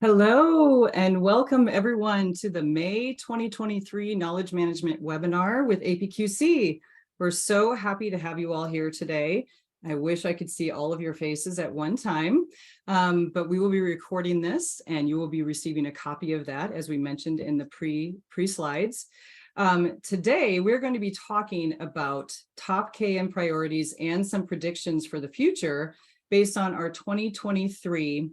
Hello and welcome everyone to the May 2023 Knowledge Management webinar with APQC. We're so happy to have you all here today. I wish I could see all of your faces at one time, but we will be recording this and you will be receiving a copy of that as we mentioned in the pre-slides. Today, we're going to be talking about top KM priorities and some predictions for the future based on our 2023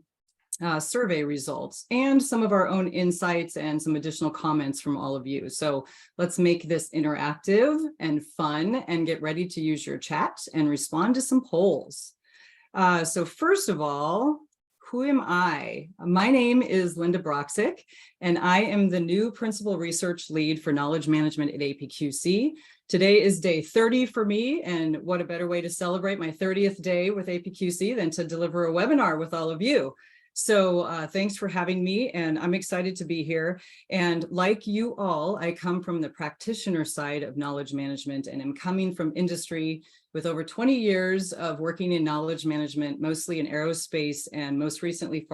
survey results and some of our own insights and some additional comments from all of you. So let's make this interactive and fun and get ready to use your chat and respond to some polls. So first of all, who am I? My name is Lynda Braksiek, and I am the new Principal Research Lead for Knowledge Management at APQC. Today is day 30 for me, and what a better way to celebrate my 30th day with APQC than to deliver a webinar with all of you. So thanks for having me, and I'm excited to be here. And like you all, I come from the practitioner side of knowledge management, and I'm coming from industry with over 20 years of working in knowledge management, mostly in aerospace and most recently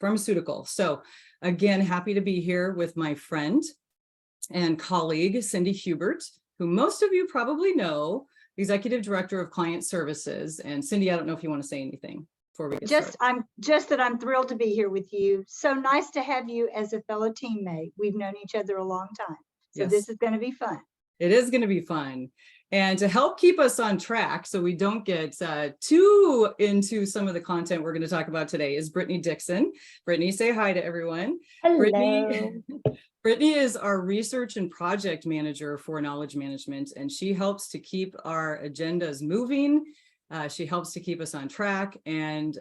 pharmaceutical. So again, happy to be here with my friend and colleague, Cindy Hubert, who most of you probably know, Executive Director of Client Services. And Cindy, I don't know if you want to say anything. I'm thrilled to be here with you. So nice to have you as a fellow teammate. We've known each other a long time. So yes. This is going to be fun. It is going to be fun. And to help keep us on track so we don't get too into some of the content we're going to talk about today is Brittany Dixon. Brittany, say hi to everyone. Hello. Brittany is our research and project manager for knowledge management, and she helps to keep our agendas moving. She helps to keep us on track and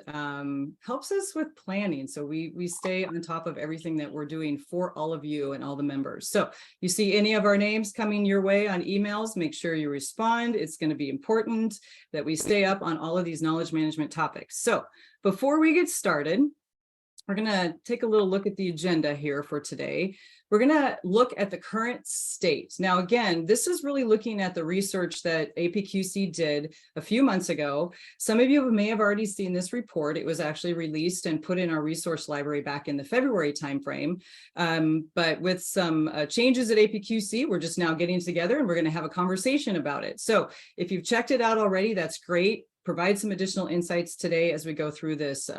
helps us with planning. So we stay on top of everything that we're doing for all of you and all the members. So you see any of our names coming your way on emails, make sure you respond. It's going to be important that we stay up on all of these knowledge management topics. So before we get started, we're going to take a little look at the agenda here for today. We're going to look at the current state. Now, again, this is really looking at the research that APQC did a few months ago. Some of you may have already seen this report. It was actually released and put in our resource library back in the February timeframe. But with some changes at APQC, we're just now getting together and we're going to have a conversation about it. So if you've checked it out already, that's great. Provide some additional insights today as we go through this,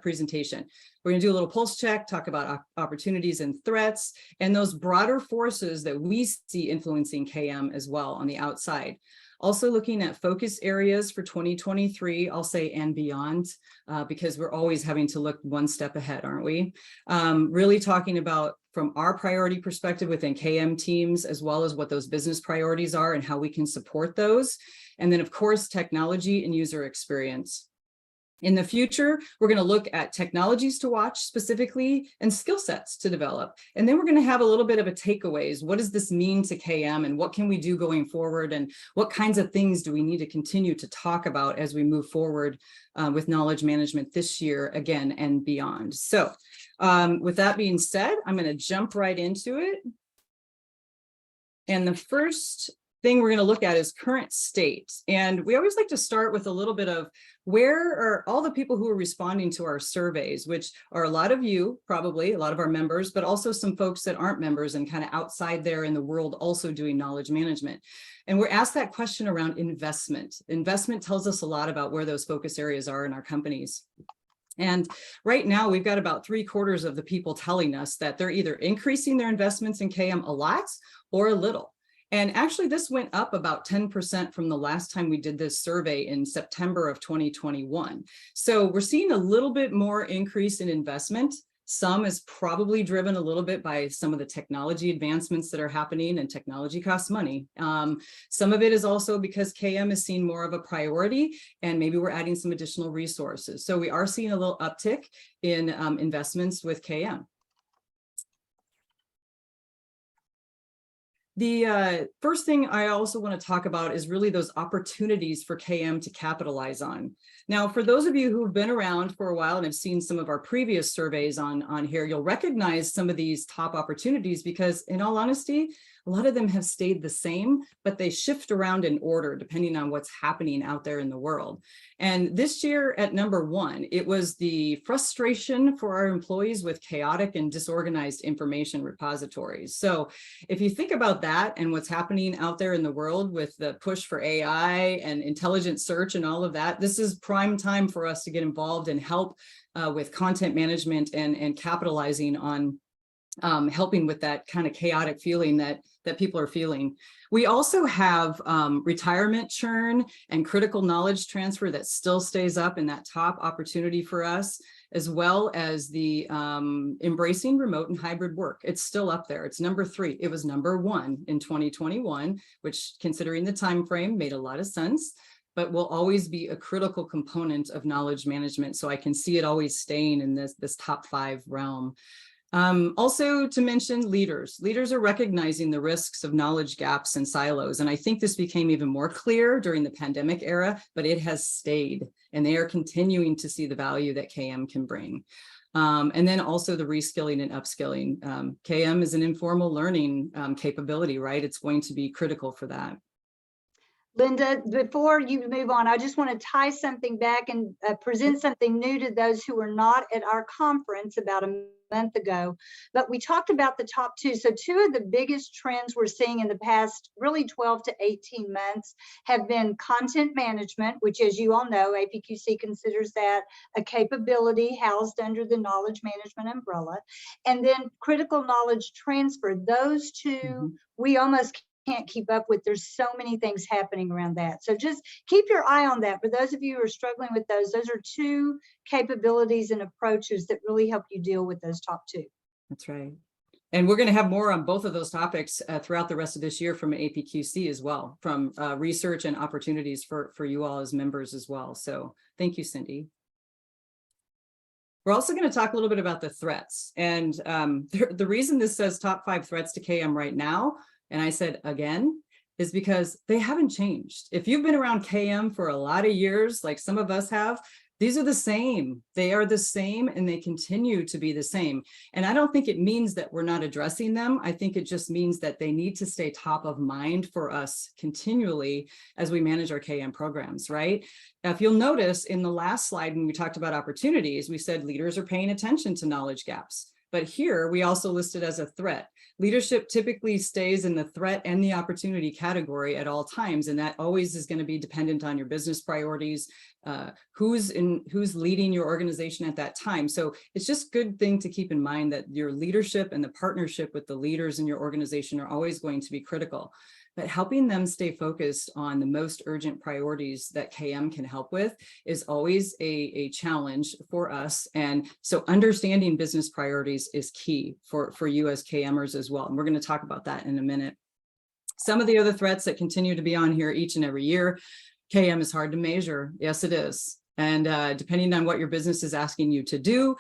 presentation. We're going to do a little pulse check, talk about opportunities and threats, and those broader forces that we see influencing KM as well on the outside. Also looking at focus areas for 2023, I'll say, and beyond, because we're always having to look one step ahead, aren't we? Really talking about from our priority perspective within KM teams, as well as what those business priorities are and how we can support those. And then, of course, technology and user experience. In the future, we're going to look at technologies to watch specifically and skill sets to develop. And then we're going to have a little bit of a takeaways. What does this mean to KM and what can we do going forward? And what kinds of things do we need to continue to talk about as we move forward with knowledge management this year, again, and beyond? So with that being said, I'm going to jump right into it. And the first thing we're going to look at is current state. And we always like to start with a little bit of where are all the people who are responding to our surveys, which are a lot of you, probably a lot of our members, but also some folks that aren't members and kind of outside there in the world also doing knowledge management. And we're asked that question around investment. Investment tells us a lot about where those focus areas are in our companies. And right now, we've got about 3/4 of the people telling us that they're either increasing their investments in KM a lot or a little. And actually, this went up about 10% from the last time we did this survey in September of 2021. So we're seeing a little bit more increase in investment. Some is probably driven a little bit by some of the technology advancements that are happening, and technology costs money. Some of it is also because KM is seen more of a priority, and maybe we're adding some additional resources. So we are seeing a little uptick in investments with KM. The first thing I also want to talk about is really those opportunities for KM to capitalize on. Now, for those of you who've been around for a while and have seen some of our previous surveys on here, you'll recognize some of these top opportunities because, in all honesty, a lot of them have stayed the same, but they shift around in order depending on what's happening out there in the world. And this year at number 1, it was the frustration for our employees with chaotic and disorganized information repositories. So if you think about that and what's happening out there in the world with the push for AI and intelligent search and all of that, this is prime time for us to get involved and help with content management and capitalizing on helping with that kind of chaotic feeling that people are feeling. We also have retirement churn and critical knowledge transfer that still stays up in that top opportunity for us, as well as the embracing remote and hybrid work. It's still up there. It's number 3. It was number 1 in 2021, which, considering the time frame, made a lot of sense, but will always be a critical component of knowledge management. So I can see it always staying in this top 5 realm. Also to mention leaders. Leaders are recognizing the risks of knowledge gaps and silos. And I think this became even more clear during the pandemic era, but it has stayed, and they are continuing to see the value that KM can bring. And then also the reskilling and upskilling. KM is an informal learning capability, right? It's going to be critical for that. Lynda, before you move on, I just want to tie something back and present something new to those who were not at our conference about a month ago. But we talked about the top 2. So 2 of the biggest trends we're seeing in the past really 12 to 18 months have been content management, which, as you all know, APQC considers that a capability housed under the knowledge management umbrella, and then critical knowledge transfer. Those 2 we almost can't keep up with. There's so many things happening around that. So just keep your eye on that. For those of you who are struggling with those are 2 capabilities and approaches that really help you deal with those top 2. That's right. And we're going to have more on both of those topics throughout the rest of this year from APQC as well, from research and opportunities for you all as members as well. So thank you, Cindy. We're also going to talk a little bit about the threats. And the reason this says top 5 threats to KM right now, and I said again, is because they haven't changed. If you've been around KM for a lot of years, like some of us have, these are the same. They are the same, and they continue to be the same. And I don't think it means that we're not addressing them. I think it just means that they need to stay top of mind for us continually as we manage our KM programs, right? If you'll notice in the last slide, when we talked about opportunities, we said leaders are paying attention to knowledge gaps. But here we also listed as a threat. Leadership typically stays in the threat and the opportunity category at all times, and that always is going to be dependent on your business priorities, who's leading your organization at that time. So it's just a good thing to keep in mind that your leadership and the partnership with the leaders in your organization are always going to be critical. But helping them stay focused on the most urgent priorities that KM can help with is always a challenge for us. And so understanding business priorities is key for you as KMers as well. And we're going to talk about that in a minute. Some of the other threats that continue to be on here each and every year, KM is hard to measure. Yes, it is. And depending on what your business is asking you to do,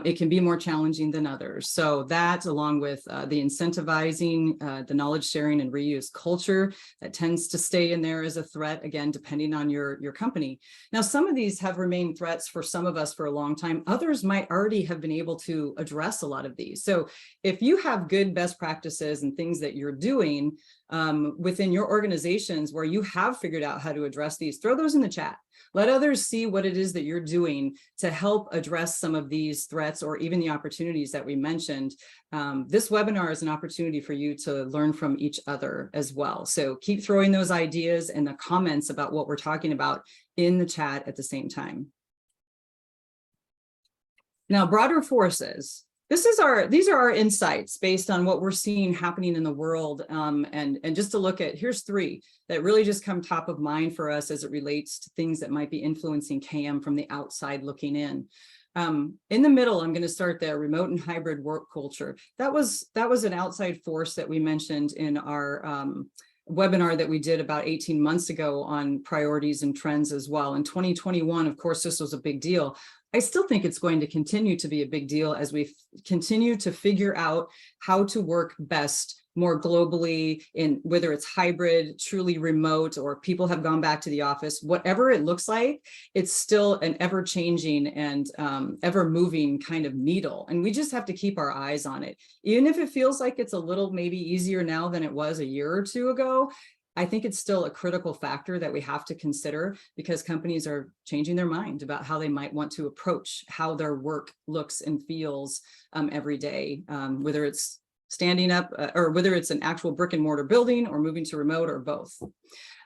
it can be more challenging than others. So that, along with the incentivizing, the knowledge sharing and reuse culture, that tends to stay in there as a threat, again, depending on your company. Now, some of these have remained threats for some of us for a long time. Others might already have been able to address a lot of these. So if you have good best practices and things that you're doing within your organizations where you have figured out how to address these, throw those in the chat. Let others see what it is that you're doing to help address some of these threats or even the opportunities that we mentioned. This webinar is an opportunity for you to learn from each other as well. So keep throwing those ideas and the comments about what we're talking about in the chat at the same time. Now, broader forces. These are our insights based on what we're seeing happening in the world, and just to look at, here's 3 that really just come top of mind for us as it relates to things that might be influencing KM from the outside looking in. In the middle, I'm going to start there, remote and hybrid work culture. That was an outside force that we mentioned in our webinar that we did about 18 months ago on priorities and trends as well. In 2021, of course, this was a big deal. I still think it's going to continue to be a big deal as we continue to figure out how to work best more globally, in whether it's hybrid, truly remote, or people have gone back to the office, whatever it looks like, it's still an ever-changing and ever-moving kind of needle. And we just have to keep our eyes on it. Even if it feels like it's a little maybe easier now than it was a year or two ago, I think it's still a critical factor that we have to consider, because companies are changing their mind about how they might want to approach how their work looks and feels every day, whether it's standing up or whether it's an actual brick and mortar building or moving to remote, or both.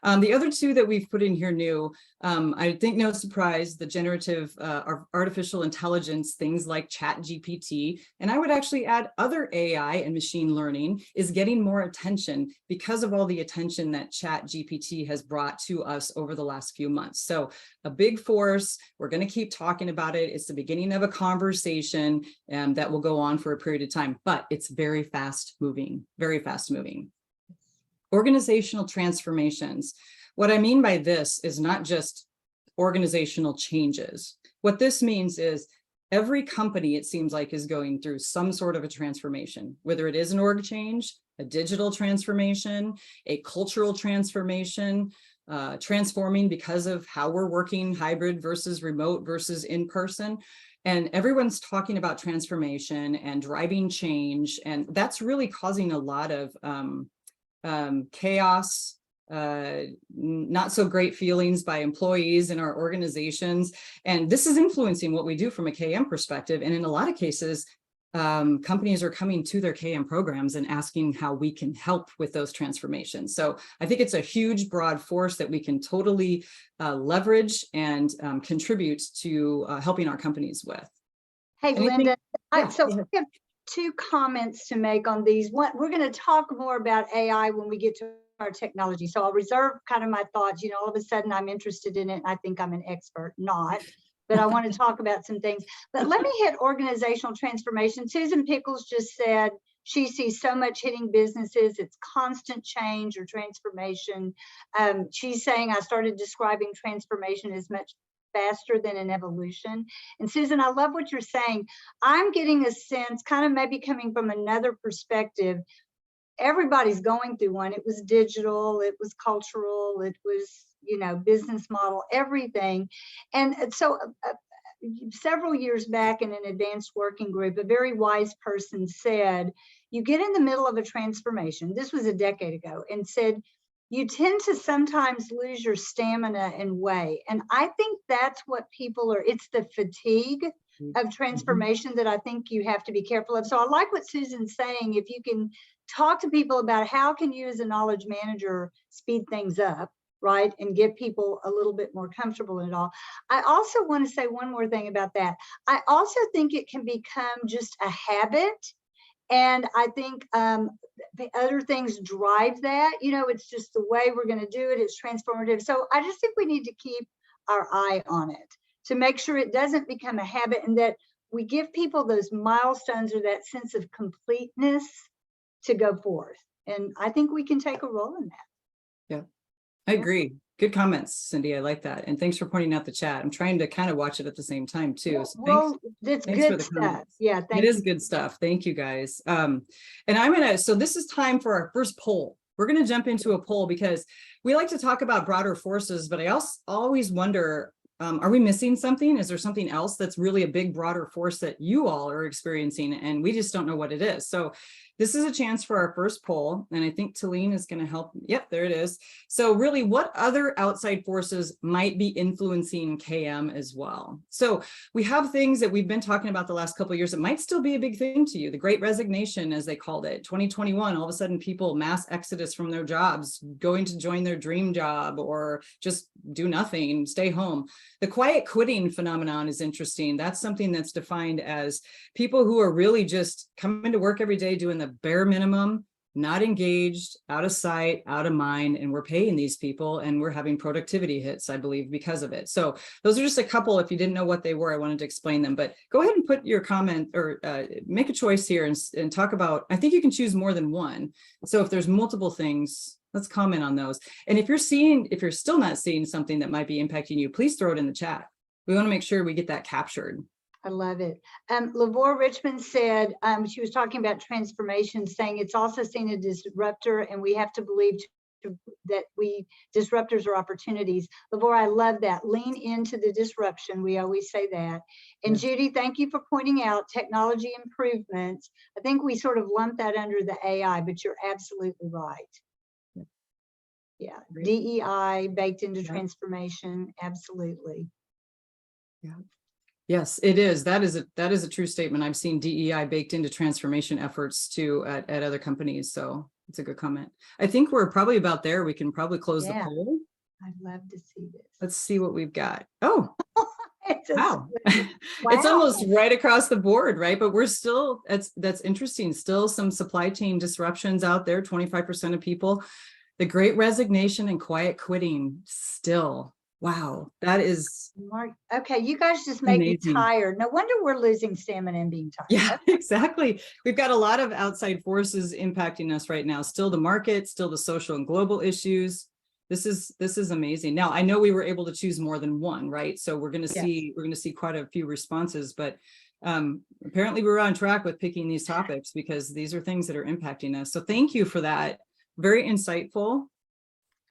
The other two that we've put in here new, I think no surprise, the generative artificial intelligence, things like ChatGPT, and I would actually add other AI and machine learning, is getting more attention because of all the attention that ChatGPT has brought to us over the last few months. So a big force, we're going to keep talking about it. It's the beginning of a conversation that will go on for a period of time, but it's very fast moving, very fast moving. Organizational transformations. What I mean by this is not just organizational changes. What this means is every company, it seems like, is going through some sort of a transformation, whether it is an org change, a digital transformation, a cultural transformation, transforming because of how we're working hybrid versus remote versus in person. And everyone's talking about transformation and driving change. And that's really causing a lot of chaos, not so great feelings by employees in our organizations. And this is influencing what we do from a KM perspective. And in a lot of cases, companies are coming to their KM programs and asking how we can help with those transformations. So I think it's a huge, broad force that we can totally leverage and contribute to helping our companies with. Hey, Anything? Lynda, Yeah, so I have two comments to make on these. One, we're going to talk more about AI when we get to our technology. So I'll reserve kind of my thoughts. You know, all of a sudden I'm interested in it and I think I'm an expert. Not, but I want to talk about some things. But let me hit organizational transformation. Susan Pickles just said she sees so much hitting businesses. It's constant change or transformation. She's saying I started describing transformation as much faster than an evolution. And Susan, I love what you're saying. I'm getting a sense, kind of maybe coming from another perspective, everybody's going through one. It was digital, it was cultural, it was, you know, business model, everything. And so several years back in an advanced working group, a very wise person said, you get in the middle of a transformation, this was a decade ago, and said, you tend to sometimes lose your stamina and way. And I think that's what people are, it's the fatigue of transformation that I think you have to be careful of. So I like what Susan's saying. If you can talk to people about how can you as a knowledge manager speed things up, right? And get people a little bit more comfortable in it all. I also want to say one more thing about that. I also think it can become just a habit. And I think the other things drive that, you know, it's just the way we're going to do it. It's transformative. So I just think we need to keep our eye on it to make sure it doesn't become a habit, and that we give people those milestones or that sense of completeness to go forth. And I think we can take a role in that. Yeah, I agree. Good comments, Cindy. I like that. And thanks for pointing out the chat. I'm trying to kind of watch it at the same time too. So well, that's good stuff. Comments. Yeah, it is good stuff. Thank you guys. And so this is time for our first poll. We're going to jump into a poll because we like to talk about broader forces, but I also always wonder, are we missing something? Is there something else that's really a big, broader force that you all are experiencing and we just don't know what it is? So this is a chance for our first poll, and I think Talene is going to help. Yep, there it is. So really, what other outside forces might be influencing KM as well? So we have things that we've been talking about the last couple of years that might still be a big thing to you. The Great Resignation, as they called it, 2021, all of a sudden people mass exodus from their jobs, going to join their dream job or just do nothing, stay home. The quiet quitting phenomenon is interesting. That's something that's defined as people who are really just coming to work every day doing the bare minimum, not engaged, out of sight, out of mind, and we're paying these people and we're having productivity hits, I believe, because of it. So those are just a couple. If you didn't know what they were, I wanted to explain them, but go ahead and put your comment or make a choice here and talk about, I think you can choose more than one. So if there's multiple things, let's comment on those. And if you're still not seeing something that might be impacting you, please throw it in the chat. we want to make sure we get that captured. I love it. Lavore Richmond said, she was talking about transformation, saying it's also seen a disruptor, and we have to believe that disruptors are opportunities. Lavore, I love that. Lean into the disruption. We always say that. And Judy, thank you for pointing out technology improvements. I think we sort of lump that under the AI, but you're absolutely right. Yeah, DEI baked into transformation. Absolutely. Yeah. Yes, it is. That is a true statement. I've seen DEI baked into transformation efforts too at other companies. So it's a good comment. I think we're probably about there. We can probably close the poll. I'd love to see this. Let's see what we've got. Oh, wow. Wow. It's almost right across the board, right? But we're still, that's interesting. Still some supply chain disruptions out there, 25% of people. The great resignation and quiet quitting still. Wow, that is okay. You guys just make me tired. No wonder we're losing stamina and being tired. Yeah, exactly. We've got a lot of outside forces impacting us right now. Still the market, still the social and global issues. This is amazing. Now I know we were able to choose more than one, right? So we're going to see quite a few responses, but apparently we were on track with picking these topics because these are things that are impacting us. So thank you for that. Very insightful.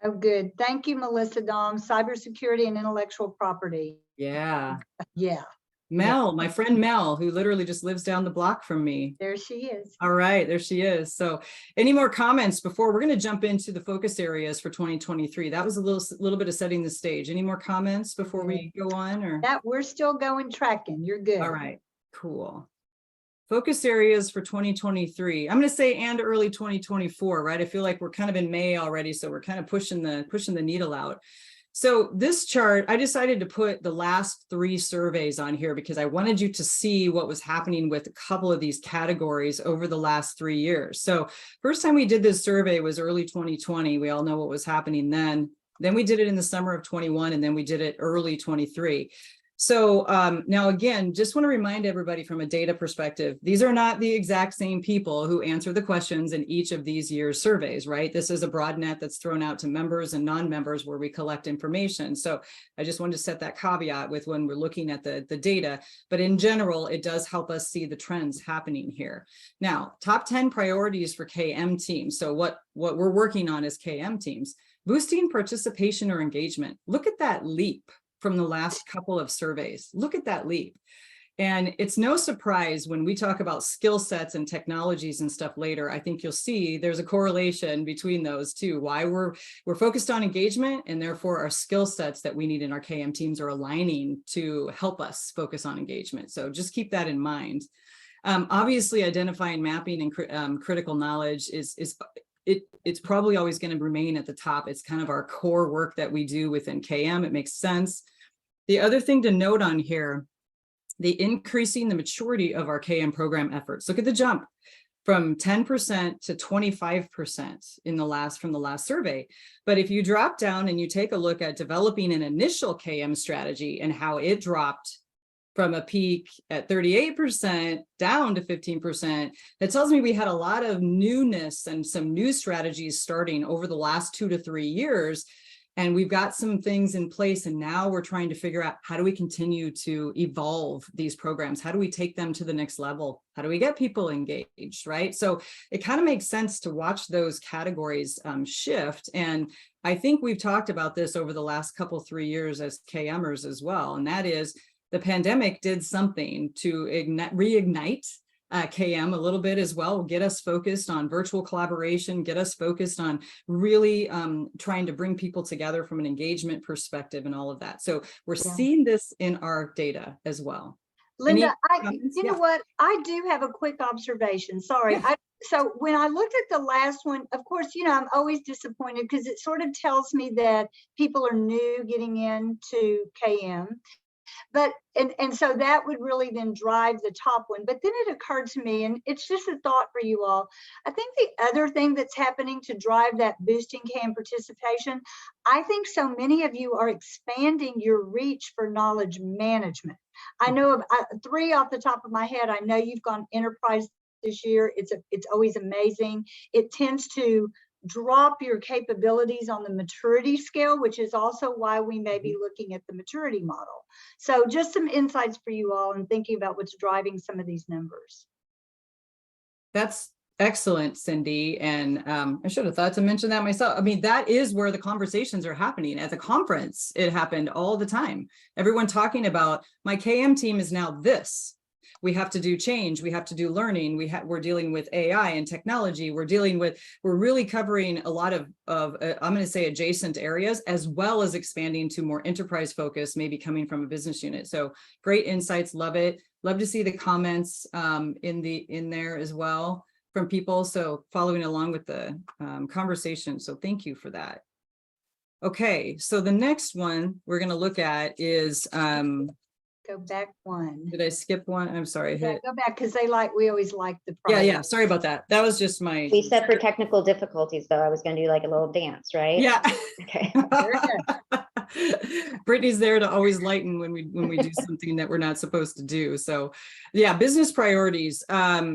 Oh, good. Thank you, Melissa Dom. Cybersecurity and intellectual property. Yeah. Yeah. Mel, my friend Mel, who literally just lives down the block from me. There she is. All right, there she is. So any more comments before we're going to jump into the focus areas for 2023? That was a little bit of setting the stage. Any more comments before we go on? Or that we're still going tracking. You're good. All right, cool. Focus areas for 2023. I'm going to say and early 2024, right? I feel like we're kind of in May already, so we're kind of pushing the needle out. So this chart, I decided to put the last 3 surveys on here because I wanted you to see what was happening with a couple of these categories over the last 3 years. So first time we did this survey was early 2020. We all know what was happening then. Then we did it in the summer of 21, and then we did it early 23. So now, again, just want to remind everybody from a data perspective, these are not the exact same people who answer the questions in each of these years' surveys, right? This is a broad net that's thrown out to members and non-members where we collect information. So I just wanted to set that caveat with when we're looking at the data, but in general, it does help us see the trends happening here. Now, top 10 priorities for KM teams. So what we're working on as KM teams, boosting participation or engagement. Look at that leap from the last couple of surveys. Look at that leap. And it's no surprise when we talk about skill sets and technologies and stuff later, I think you'll see there's a correlation between those two, why we're focused on engagement, and therefore our skill sets that we need in our KM teams are aligning to help us focus on engagement. So just keep that in mind. Obviously, identifying, mapping, and critical knowledge it's probably always going to remain at the top. It's kind of our core work that we do within KM. It makes sense. The other thing to note on here, the increasing the maturity of our KM program efforts. Look at the jump from 10% to 25% from the last survey. But if you drop down and you take a look at developing an initial KM strategy and how it dropped from a peak at 38% down to 15%, that tells me we had a lot of newness and some new strategies starting over the last 2 to 3 years. And we've got some things in place, and now we're trying to figure out how do we continue to evolve these programs? How do we take them to the next level? How do we get people engaged, right? So it kind of makes sense to watch those categories shift. And I think we've talked about this over the last 3 years as KMers as well. And that is the pandemic did something to reignite KM a little bit as well, get us focused on virtual collaboration, get us focused on really trying to bring people together from an engagement perspective and all of that. So we're seeing this in our data as well. Lynda, you know what? I do have a quick observation. Sorry. Yeah. So when I looked at the last one, of course, you know, I'm always disappointed because it sort of tells me that people are new getting into KM. But and so that would really then drive the top one. But then it occurred to me, and it's just a thought for you all. I think the other thing that's happening to drive that boosting KM participation, I think so many of you are expanding your reach for knowledge management. I know of 3 off the top of my head. I know you've gone enterprise this year. It's always amazing. It tends to drop your capabilities on the maturity scale, which is also why we may be looking at the maturity model. So just some insights for you all in thinking about what's driving some of these numbers. That's excellent, Cindy. And I should have thought to mention that myself. I mean, that is where the conversations are happening. At the conference, it happened all the time. Everyone talking about, my KM team is now this. We have to do change. We have to do learning. We're dealing with AI and technology. We're really covering a lot of I'm going to say adjacent areas, as well as expanding to more enterprise focus, maybe coming from a business unit. So great insights. Love it. Love to see the comments in there as well from people. So following along with the conversation. So thank you for that. Okay, so the next one we're going to look at is Go back one. did I skip one? I'm sorry. Yeah, go back, because we always like the Yeah. Sorry about that. That was just my. We said for technical difficulties, though, I was going to do like a little dance, right? Yeah. Okay. Brittany's there to always lighten when we do something that we're not supposed to do. So yeah, business priorities.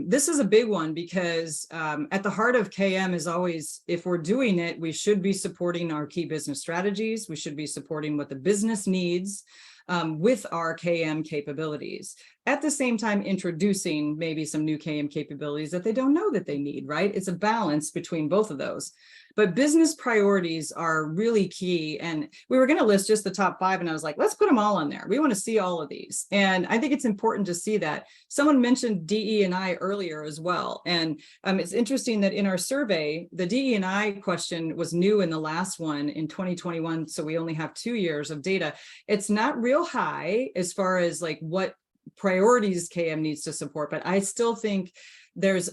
This is a big one because at the heart of KM is always, if we're doing it, we should be supporting our key business strategies. We should be supporting what the business needs with our KM capabilities. At the same time, introducing maybe some new KM capabilities that they don't know that they need, right? It's a balance between both of those. But business priorities are really key. And we were going to list just the top 5. And I was like, let's put them all on there. We want to see all of these. And I think it's important to see that. Someone mentioned DE&I earlier as well. And it's interesting that in our survey, the DE&I question was new in the last one in 2021. So we only have 2 years of data. It's not real high as far as like what priorities KM needs to support, but I still think there's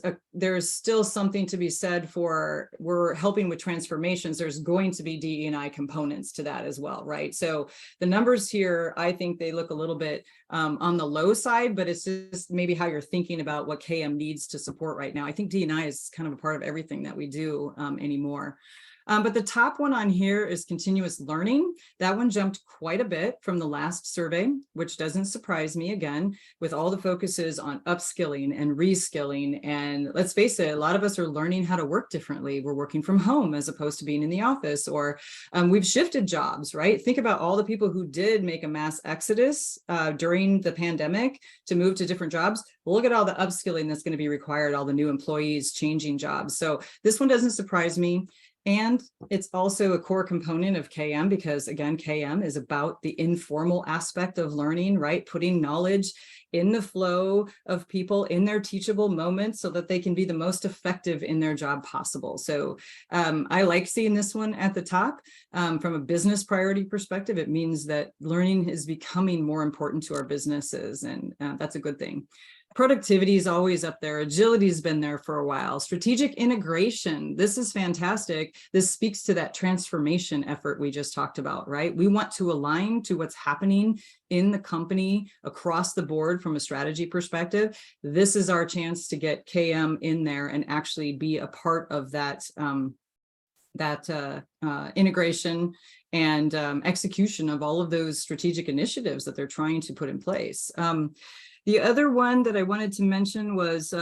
still something to be said for, we're helping with transformations. There's going to be DE&I components to that as well, right? So the numbers here, I think they look a little bit on the low side, but it's just maybe how you're thinking about what KM needs to support right now. I think DE&I is kind of a part of everything that we do anymore. But the top one on here is continuous learning. That one jumped quite a bit from the last survey, which doesn't surprise me, again, with all the focuses on upskilling and reskilling. And let's face it, a lot of us are learning how to work differently. We're working from home as opposed to being in the office, or we've shifted jobs, right? Think about all the people who did make a mass exodus during the pandemic to move to different jobs. Look at all the upskilling that's going to be required, all the new employees changing jobs. So this one doesn't surprise me. And it's also a core component of KM because, again, KM is about the informal aspect of learning, right? Putting knowledge in the flow of people in their teachable moments so that they can be the most effective in their job possible. So I like seeing this one at the top. From a business priority perspective, it means that learning is becoming more important to our businesses, and that's a good thing. Productivity is always up there. Agility has been there for a while. Strategic integration. This is fantastic. This speaks to that transformation effort we just talked about, right? We want to align to what's happening in the company across the board from a strategy perspective. This is our chance to get KM in there and actually be a part of that, integration and execution of all of those strategic initiatives that they're trying to put in place. The other one that I wanted to mention was,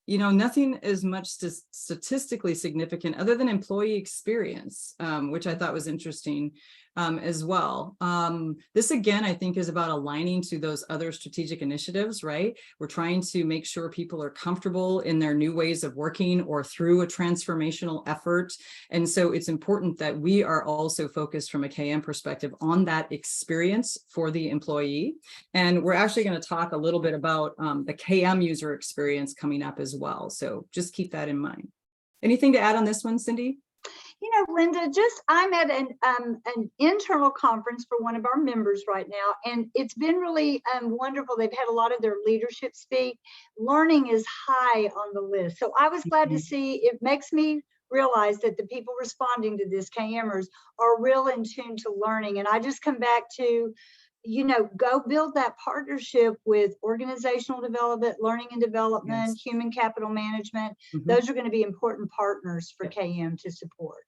nothing as much statistically significant other than employee experience, which I thought was interesting as well. This, again, I think is about aligning to those other strategic initiatives, right? We're trying to make sure people are comfortable in their new ways of working or through a transformational effort. And so it's important that we are also focused from a KM perspective on that experience for the employee. And we're actually going to talk a little bit about the KM user experience coming up as well. So just keep that in mind. Anything to add on this one, Cindy? Lynda, I'm at an internal conference for one of our members right now, and it's been really wonderful. They've had a lot of their leadership speak. Learning is high on the list. So I was glad to see, it makes me realize that the people responding to this KMers are real in tune to learning. And I just come back to, go build that partnership with organizational development, learning and development, yes, human capital management. Those are going to be important partners for KM to support.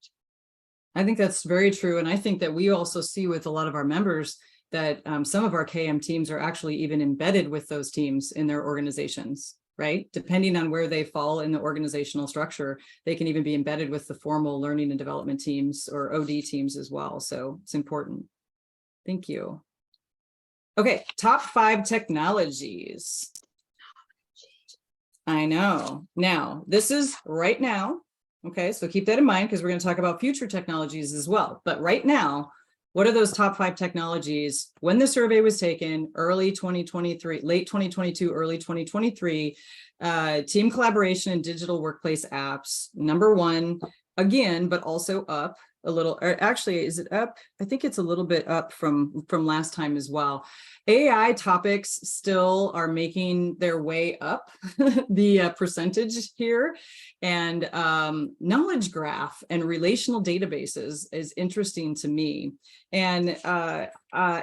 I think that's very true. And I think that we also see with a lot of our members that some of our KM teams are actually even embedded with those teams in their organizations. right? Depending on where they fall in the organizational structure, they can even be embedded with the formal learning and development teams or OD teams as well. So it's important. Thank you. Okay, top 5 technologies. I know. Now, this is right now. Okay, so keep that in mind because we're going to talk about future technologies as well. But right now, what are those top 5 technologies when the survey was taken early 2023, late 2022, early 2023, team collaboration and digital workplace apps, number 1, again, but also up a little, or actually, is it up? I think it's a little bit up from last time as well. AI topics still are making their way up the percentage here. And knowledge graph and relational databases is interesting to me. And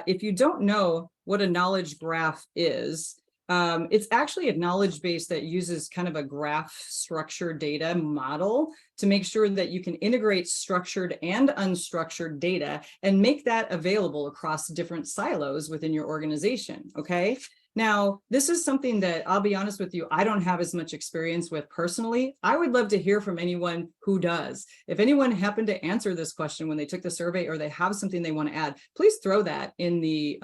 if you don't know what a knowledge graph is, it's actually a knowledge base that uses kind of a graph structured data model to make sure that you can integrate structured and unstructured data and make that available across different silos within your organization. Okay. Now, this is something that I'll be honest with you, I don't have as much experience with personally. I would love to hear from anyone who does. If anyone happened to answer this question when they took the survey or they have something they want to add, please throw that in the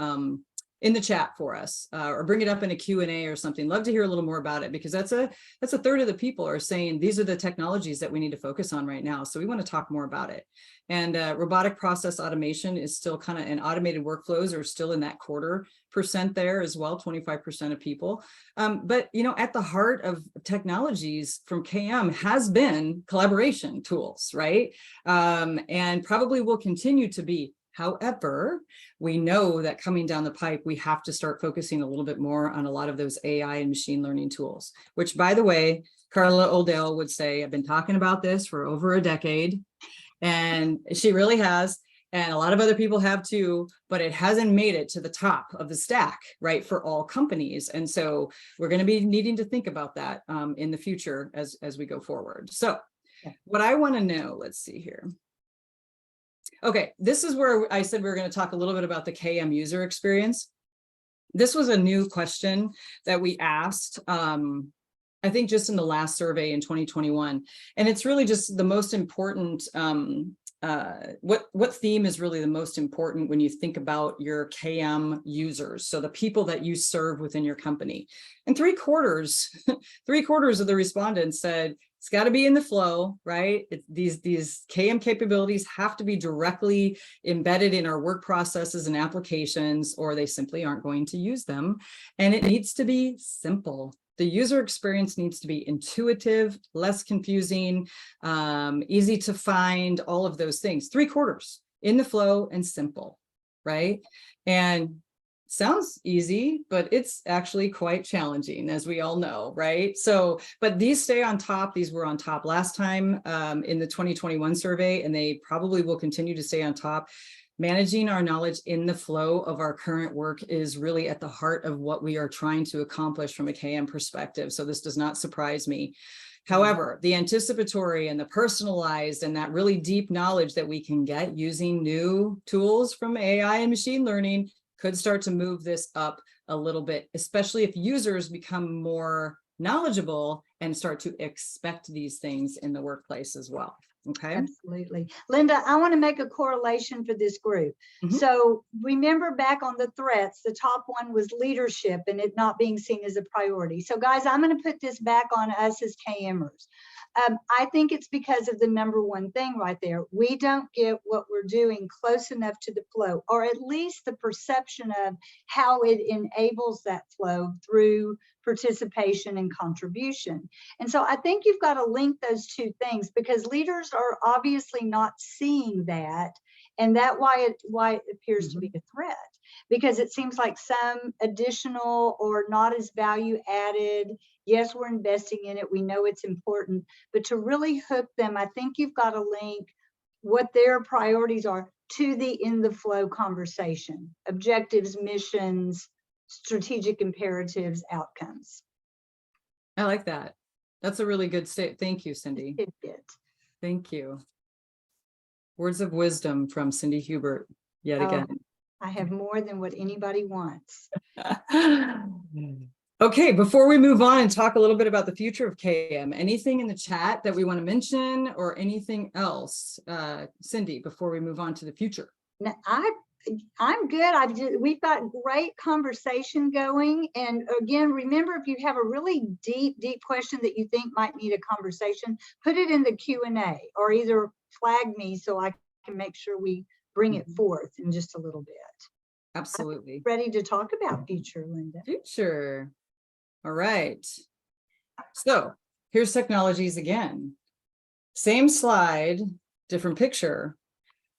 chat for us, or bring it up in a Q&A or something. Love to hear a little more about it, because that's a third of the people are saying these are the technologies that we need to focus on right now. So we want to talk more about it. And robotic process automation is still kind of, and automated workflows are still in that 25% there as well, 25% of people. But, you know, at the heart of technologies from KM has been collaboration tools, right? And probably will continue to be. However, we know that coming down the pipe, we have to start focusing a little bit more on a lot of those AI and machine learning tools, which, by the way, Carla Oldale would say, I've been talking about this for over a decade, and she really has. And a lot of other people have too, but it hasn't made it to the top of the stack, right, for all companies. And so we're going to be needing to think about that in the future as we go forward. So what I want to know, let's see here. Okay, this is where I said we were going to talk a little bit about the KM user experience. This was a new question that we asked, I think just in the last survey in 2021. And it's really just the most important, what theme is really the most important when you think about your KM users, so the people that you serve within your company. And 3/4 of the respondents said, it's got to be in the flow, right? These KM capabilities have to be directly embedded in our work processes and applications, or they simply aren't going to use them. And it needs to be simple. The user experience needs to be intuitive, less confusing, easy to find, all of those things. 3/4 in the flow and simple, right? And sounds easy, but it's actually quite challenging, as we all know, right? So, but these stay on top. These were on top last time in the 2021 survey, and they probably will continue to stay on top. Managing our knowledge in the flow of our current work is really at the heart of what we are trying to accomplish from a KM perspective. So this does not surprise me. However, the anticipatory and the personalized and that really deep knowledge that we can get using new tools from AI and machine learning could start to move this up a little bit, especially if users become more knowledgeable and start to expect these things in the workplace as well. Okay. Absolutely. Lynda, I want to make a correlation for this group. So remember back on the threats, the top one was leadership and it not being seen as a priority. So guys, I'm going to put this back on us as KMers. I think it's because of the number one thing right there. We don't get what we're doing close enough to the flow, or at least the perception of how it enables that flow through participation and contribution. And so I think you've got to link those two things, because leaders are obviously not seeing that. And that's why it appears to be a threat, because it seems like some additional or not as value added. Yes, we're investing in it. We know it's important, but to really hook them, I think you've got to link what their priorities are to the in the flow conversation, objectives, missions, strategic imperatives, outcomes. I like that. That's a really good state. Thank you, Cindy. Thank you. Words of wisdom from Cindy Hubert yet again. I have more than what anybody wants. Okay, before we move on and talk a little bit about the future of KM, anything in the chat that we want to mention or anything else? Cindy, before we move on to the future. Now, I'm good. We've got great conversation going. And again, remember, if you have a really deep question that you think might need a conversation, put it in the Q&A or either flag me so I can make sure we bring it forth in just a little bit. Absolutely. I'm ready to talk about future, Lynda. Future. All right. So here's technologies again. Same slide, different picture.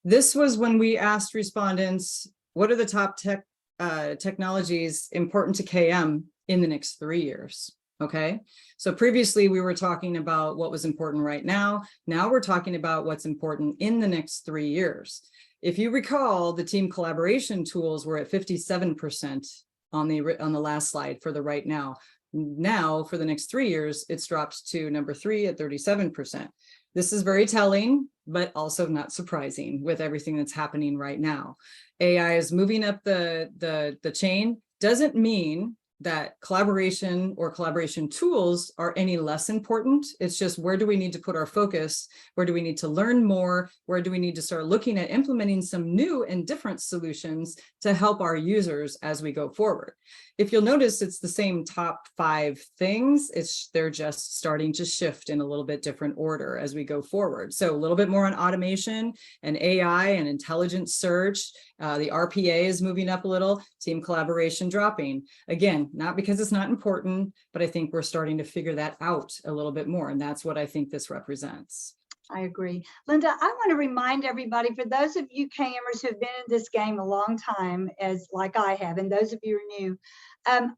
This was when we asked respondents, what are the top technologies important to KM in the next 3 years? Okay, so previously we were talking about what was important right now. Now we're talking about what's important in the next 3 years. If you recall, the team collaboration tools were at 57% on the last slide for the right now. Now, for the next 3 years, it's dropped to number 3 at 37%. This is very telling, but also not surprising with everything that's happening right now. AI is moving up the chain. Doesn't mean that collaboration or collaboration tools are any less important. It's just, where do we need to put our focus? Where do we need to learn more? Where do we need to start looking at implementing some new and different solutions to help our users as we go forward? If you'll notice, it's the same top 5 things. They're just starting to shift in a little bit different order as we go forward. So a little bit more on automation and AI and intelligent search. The RPA is moving up a little, team collaboration dropping. Again, not because it's not important, but I think we're starting to figure that out a little bit more. And that's what I think this represents. I agree. Lynda, I want to remind everybody, for those of you KMers who have been in this game a long time, like I have, and those of you who are new,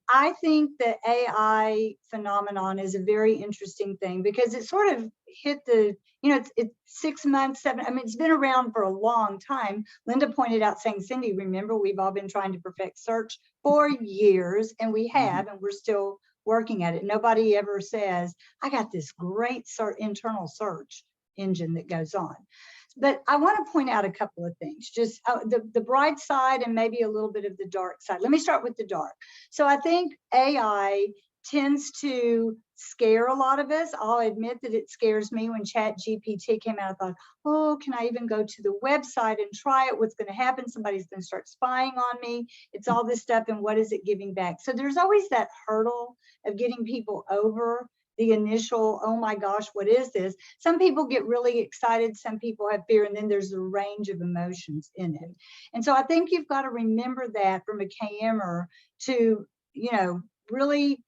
I think the AI phenomenon is a very interesting thing because it sort of hit the, it's 6 months, 7, I mean, it's been around for a long time. Lynda pointed out saying, Cindy, remember, we've all been trying to perfect search for years, and we have, and we're still working at it. Nobody ever says, I got this great internal search engine that goes on. But I want to point out a couple of things, just the bright side and maybe a little bit of the dark side. Let me start with the dark. So I think AI tends to scare a lot of us. I'll admit that it scares me. When ChatGPT came out, I thought, oh, can I even go to the website and try it? What's going to happen? Somebody's going to start spying on me. It's all this stuff, and what is it giving back? So there's always that hurdle of getting people over the initial, oh my gosh, what is this? Some people get really excited, some people have fear, and then there's a range of emotions in it. And so I think you've got to remember that from a KMer to, really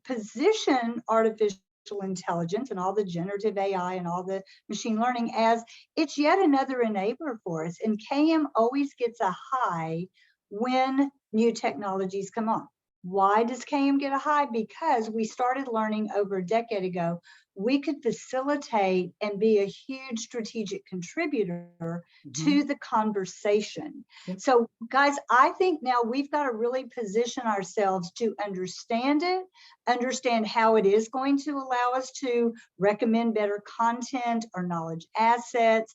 position artificial intelligence and all the generative AI and all the machine learning as it's yet another enabler for us. And KM always gets a high when new technologies come on. Why does KM get a high? Because we started learning over a decade ago, we could facilitate and be a huge strategic contributor to the conversation. So guys, I think now we've got to really position ourselves to understand it, understand how it is going to allow us to recommend better content or knowledge assets,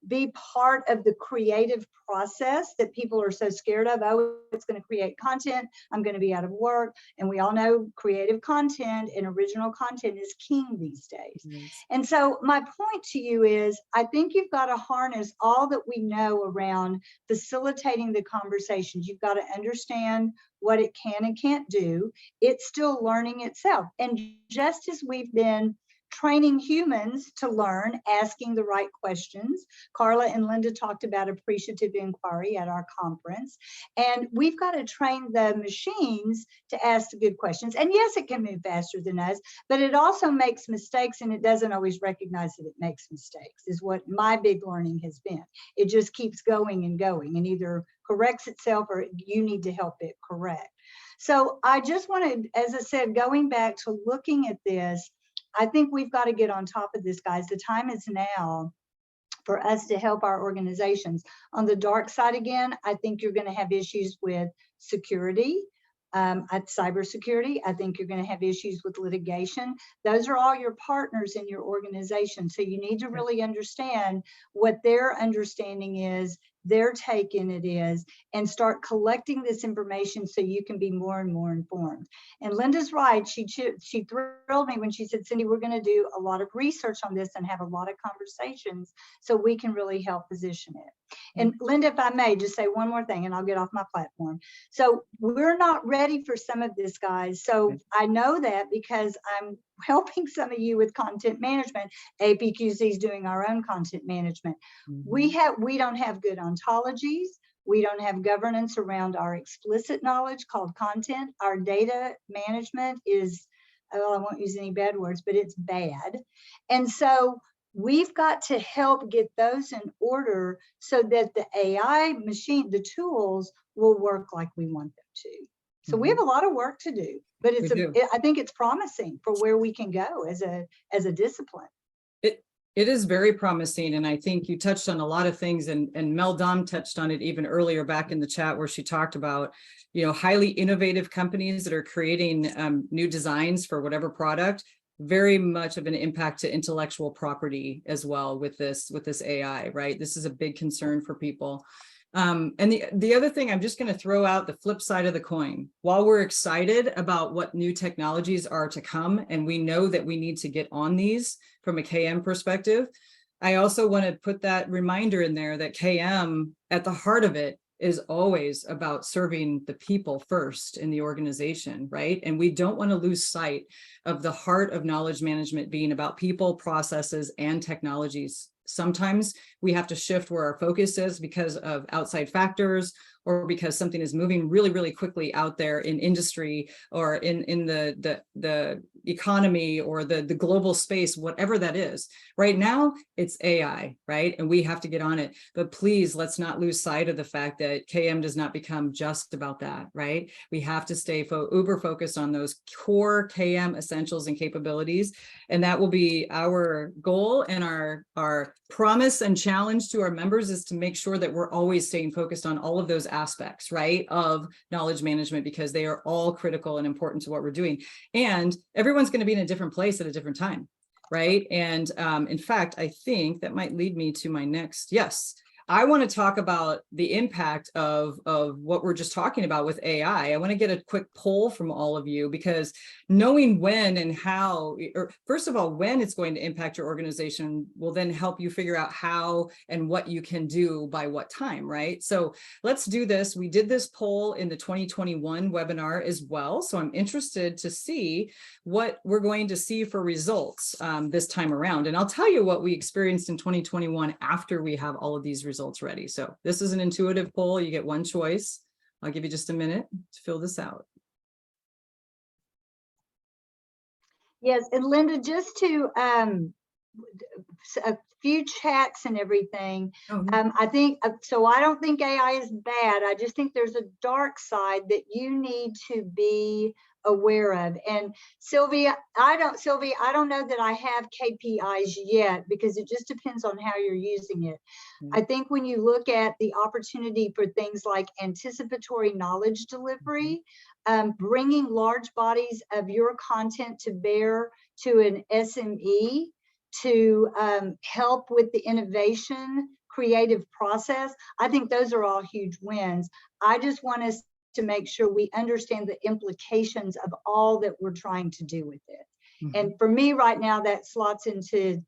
be part of the creative process that people are so scared of. Oh, it's going to create content, I'm going to be out of work. And we all know creative content and original content is king these days. And so my point to you is, I think you've got to harness all that we know around facilitating the conversations. You've got to understand what it can and can't do. It's still learning itself. And just as we've been training humans to learn, asking the right questions. Carla and Lynda talked about appreciative inquiry at our conference. And we've got to train the machines to ask the good questions. And yes, it can move faster than us, but it also makes mistakes, and it doesn't always recognize that it makes mistakes, is what my big learning has been. It just keeps going and going and either corrects itself or you need to help it correct. So I just wanted, as I said, going back to looking at this, I think we've got to get on top of this, guys. The time is now for us to help our organizations. On the dark side, again, I think you're going to have issues with security, cybersecurity. I think you're going to have issues with litigation. Those are all your partners in your organization. So you need to really understand what their understanding is their take in it is, and start collecting this information so you can be more and more informed. And Lynda's right. She thrilled me when she said, Cindy, we're going to do a lot of research on this and have a lot of conversations so we can really help position it. And Lynda, if I may just say one more thing and I'll get off my platform. So we're not ready for some of this, guys. So I know that because I'm helping some of you with content management. APQC is doing our own content management. We don't have good ontologies. We don't have governance around our explicit knowledge called content. Our data management is, well, I won't use any bad words, but it's bad. And so we've got to help get those in order so that the AI machine, the tools will work like we want them to. So we have a lot of work to do, but I think it's promising for where we can go as a discipline. It is very promising. And I think you touched on a lot of things, and Mel Dom touched on it even earlier back in the chat where she talked about, highly innovative companies that are creating new designs for whatever product, very much of an impact to intellectual property as well with this AI, right? This is a big concern for people. And the other thing, I'm just going to throw out the flip side of the coin. While we're excited about what new technologies are to come, and we know that we need to get on these from a KM perspective, I also want to put that reminder in there that KM at the heart of it is always about serving the people first in the organization, right? And we don't want to lose sight of the heart of knowledge management being about people, processes, and technologies. Sometimes we have to shift where our focus is because of outside factors, or because something is moving really, really quickly out there in industry or in the economy or the global space, whatever that is. Right now, it's AI, right? And we have to get on it. But please, let's not lose sight of the fact that KM does not become just about that, right? We have to stay uber focused on those core KM essentials and capabilities. And that will be our goal, and our promise and challenge to our members is to make sure that we're always staying focused on all of those aspects, right, of knowledge management, because they are all critical and important to what we're doing. And everyone's going to be in a different place at a different time, right? And in fact, I think that might lead me to my next, yes. I want to talk about the impact of what we're just talking about with AI. I want to get a quick poll from all of you, because knowing when and how, or first of all, when it's going to impact your organization will then help you figure out how and what you can do by what time, right? So let's do this. We did this poll in the 2021 webinar as well. So I'm interested to see what we're going to see for results this time around. And I'll tell you what we experienced in 2021 after we have all of these results ready. So this is an intuitive poll. You get one choice. I'll give you just a minute to fill this out. Yes, and Lynda, just to a few chats and everything. I think so. I don't think AI is bad. I just think there's a dark side that you need to be aware of. And Sylvia, I don't know that I have KPIs yet, because it just depends on how you're using it. I think when you look at the opportunity for things like anticipatory knowledge delivery, bringing large bodies of your content to bear to an SME to help with the innovation, creative process, I think those are all huge wins. I just want us to make sure we understand the implications of all that we're trying to do with it. And for me right now, that slots into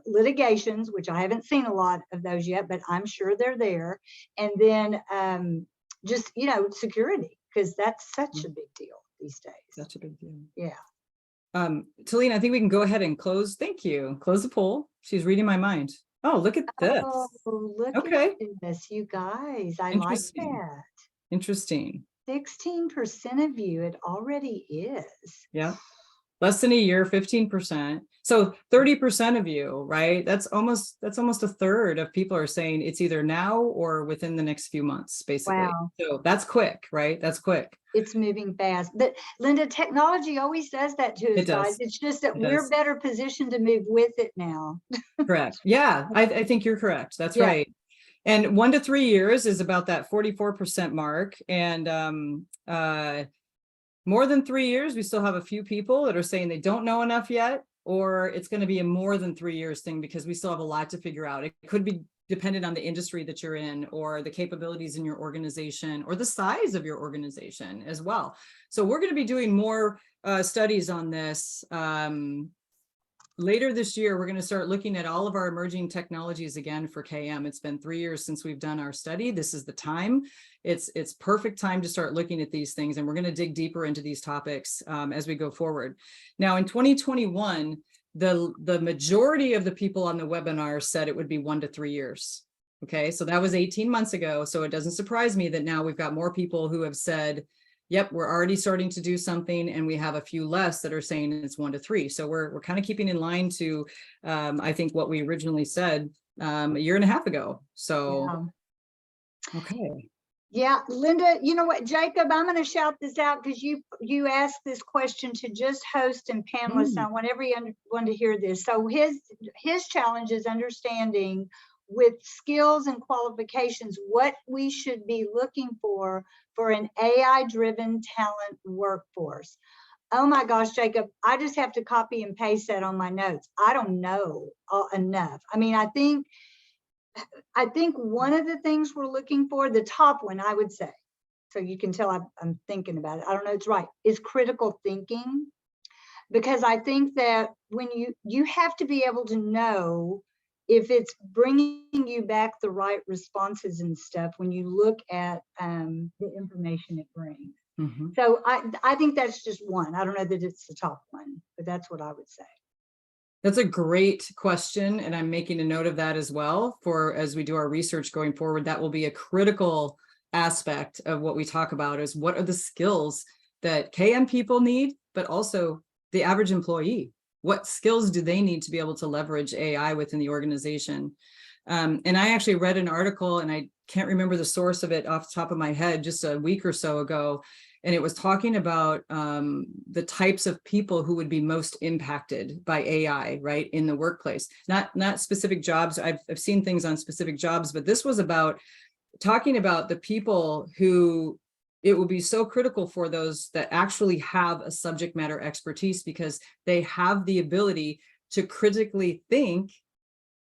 litigations, which I haven't seen a lot of those yet, but I'm sure they're there. And then just, security, because that's such a big deal these days. Such a big deal. Yeah. Talina, I think we can go ahead and close. Thank you. Close the poll. She's reading my mind. Oh, look at this. Oh, look okay. at this, you guys. I like that. Interesting. 16% of you, it already is. Yeah. Less than a year, 15%. So 30% of you, right? That's almost a third of people are saying it's either now or within the next few months, basically. Wow. So that's quick, right? That's quick. It's moving fast. But Lynda, technology always does that to us, guys. It's just that we're better positioned to move with it now. Correct. Yeah, I think you're correct. That's right. And 1 to 3 years is about that 44% mark. And more than 3 years, we still have a few people that are saying they don't know enough yet, or it's going to be a more than 3 years thing, because we still have a lot to figure out. It could be dependent on the industry that you're in, or the capabilities in your organization, or the size of your organization as well. So we're going to be doing more studies on this. Later this year, we're going to start looking at all of our emerging technologies again for KM. It's been 3 years since we've done our study. This is the time. It's perfect time to start looking at these things, and we're going to dig deeper into these topics as we go forward. Now, in 2021, the majority of the people on the webinar said it would be 1 to 3 years. Okay, so that was 18 months ago. So it doesn't surprise me that now we've got more people who have said, yep, we're already starting to do something, and we have a few less that are saying it's 1 to 3. So we're kind of keeping in line to, I think, what we originally said a year and a half ago. So, yeah. Okay. Yeah, Lynda, you know what, Jacob, I'm going to shout this out because you asked this question to just host and panelists. I want everyone to hear this. So his challenge is understanding with skills and qualifications what we should be looking for an AI-driven talent workforce. Oh my gosh, Jacob, I just have to copy and paste that on my notes. I don't know enough. I mean, I think one of the things we're looking for, the top one, I would say, so you can tell I'm thinking about it, I don't know it's right, is critical thinking. Because I think that when you have to be able to know if it's bringing you back the right responses and stuff when you look at the information it brings. Mm-hmm. So I think that's just one. I don't know that it's the top one, but that's what I would say. That's a great question, and I'm making a note of that as well for as we do our research going forward. That will be a critical aspect of what we talk about, is what are the skills that KM people need, but also the average employee. What skills do they need to be able to leverage AI within the organization? And I actually read an article, and I can't remember the source of it off the top of my head, just a week or so ago. And it was talking about the types of people who would be most impacted by AI, right, in the workplace. Not specific jobs. I've seen things on specific jobs, but this was about talking about the people who it will be so critical for those that actually have a subject matter expertise, because they have the ability to critically think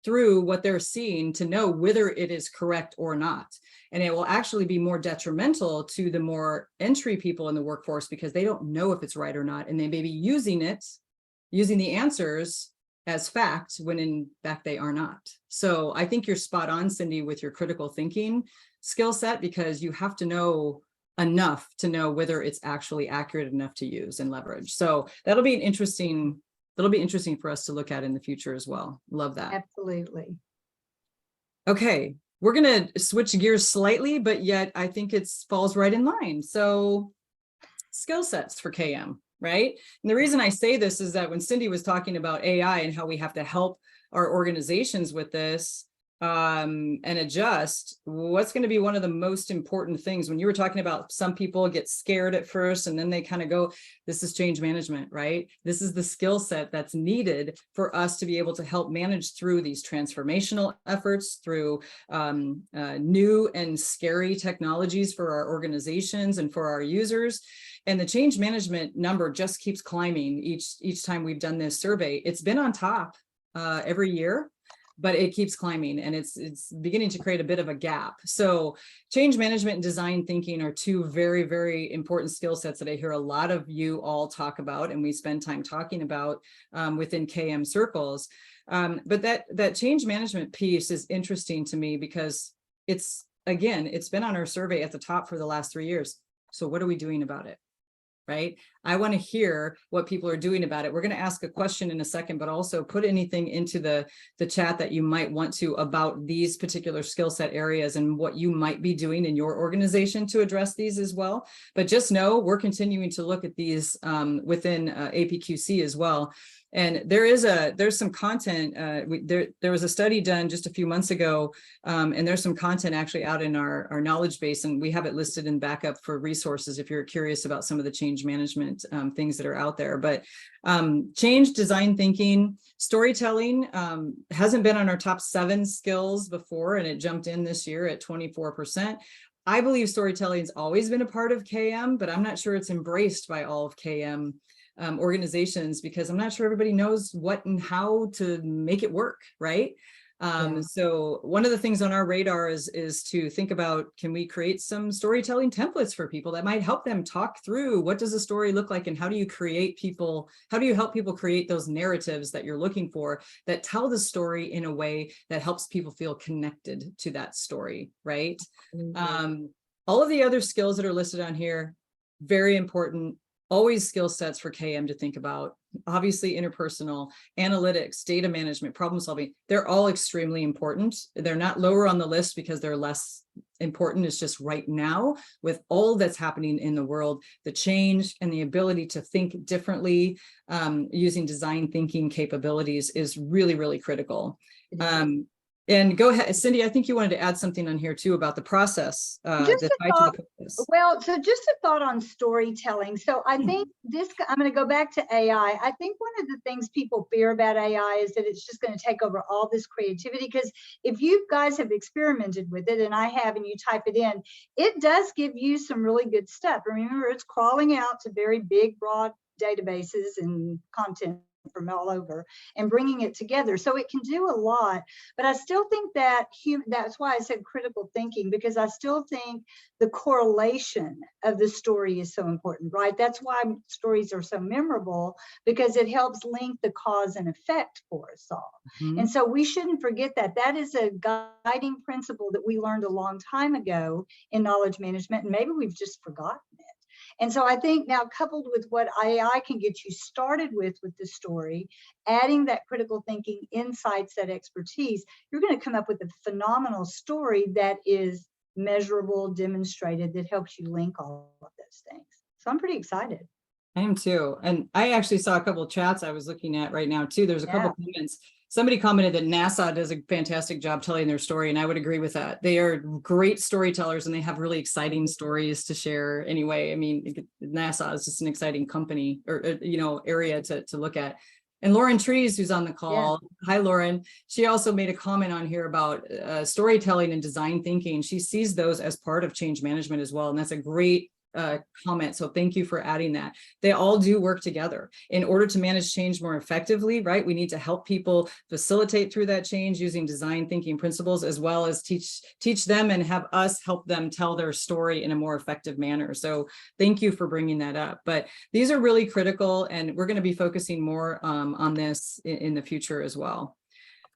through what they're seeing to know whether it is correct or not. And it will actually be more detrimental to the more entry people in the workforce, because they don't know if it's right or not. And they may be using the answers as fact when in fact they are not. So I think you're spot on, Cindy, with your critical thinking skill set, because you have to know enough to know whether it's actually accurate enough to use and leverage. So that'll be interesting for us to look at in the future as well. Love that. Absolutely. Okay, we're going to switch gears slightly, but yet I think it falls right in line. So skill sets for KM, right? And the reason I say this is that when Cindy was talking about AI and how we have to help our organizations with this, and adjust, what's going to be one of the most important things when you were talking about some people get scared at first and then they kind of go, this is change management, right? This is the skill set that's needed for us to be able to help manage through these transformational efforts, through new and scary technologies for our organizations and for our users. And the change management number just keeps climbing each time we've done this survey. It's been on top every year, but it keeps climbing, and it's beginning to create a bit of a gap. So change management and design thinking are two very, very important skill sets that I hear a lot of you all talk about, and we spend time talking about within KM circles. But that change management piece is interesting to me because it's been on our survey at the top for the last 3 years. So what are we doing about it? Right? I want to hear what people are doing about it. We're going to ask a question in a second, but also put anything into the chat that you might want to about these particular skill set areas and what you might be doing in your organization to address these as well. But just know we're continuing to look at these within APQC as well. And there's some content, there was a study done just a few months ago, and there's some content actually out in our knowledge base, and we have it listed in backup for resources if you're curious about some of the change management things that are out there. But change, design thinking, storytelling hasn't been on our top 7 skills before, and it jumped in this year at 24%. I believe storytelling has always been a part of KM, but I'm not sure it's embraced by all of KM organizations, because I'm not sure everybody knows what and how to make it work, right? Yeah. So one of the things on our radar is to think about, can we create some storytelling templates for people that might help them talk through what does a story look like, and how do you help people create those narratives that you're looking for that tell the story in a way that helps people feel connected to that story, right? All of the other skills that are listed on here, very important. Always skill sets for KM to think about. Obviously, interpersonal, analytics, data management, problem solving, they're all extremely important. They're not lower on the list because they're less important. It's just right now, with all that's happening in the world, the change and the ability to think differently using design thinking capabilities is really, really critical. And go ahead, Cindy, I think you wanted to add something on here too about the process. Just a thought, so just a thought on storytelling. So I think I'm going to go back to AI. I think one of the things people fear about AI is that it's just going to take over all this creativity, because if you guys have experimented with it, and I have, and you type it in, it does give you some really good stuff. Remember, it's crawling out to very big, broad databases and content from all over and bringing it together. So it can do a lot, but I still think that that's why I said critical thinking, because I still think the correlation of the story is so important, right? That's why stories are so memorable, because it helps link the cause and effect for us all. And so we shouldn't forget that. That is a guiding principle that we learned a long time ago in knowledge management, and maybe we've just forgotten it. And so I think now, coupled with what AI can get you started with the story, adding that critical thinking, insights, that expertise, you're going to come up with a phenomenal story that is measurable, demonstrated, that helps you link all of those things. So I'm pretty excited. I am too. And I actually saw a couple of chats I was looking at right now too. There's a couple of comments. Somebody commented that NASA does a fantastic job telling their story, and I would agree with that. They are great storytellers, and they have really exciting stories to share anyway. I mean, NASA is just an exciting company, or area to look at. And Lauren Trees, who's on the call, hi Lauren, she also made a comment on here about storytelling and design thinking. She sees those as part of change management as well, and that's a great comment. So thank you for adding that. They all do work together in order to manage change more effectively, right? We need to help people facilitate through that change using design thinking principles, as well as teach them and have us help them tell their story in a more effective manner. So thank you for bringing that up. But these are really critical, and we're going to be focusing more on this in the future as well.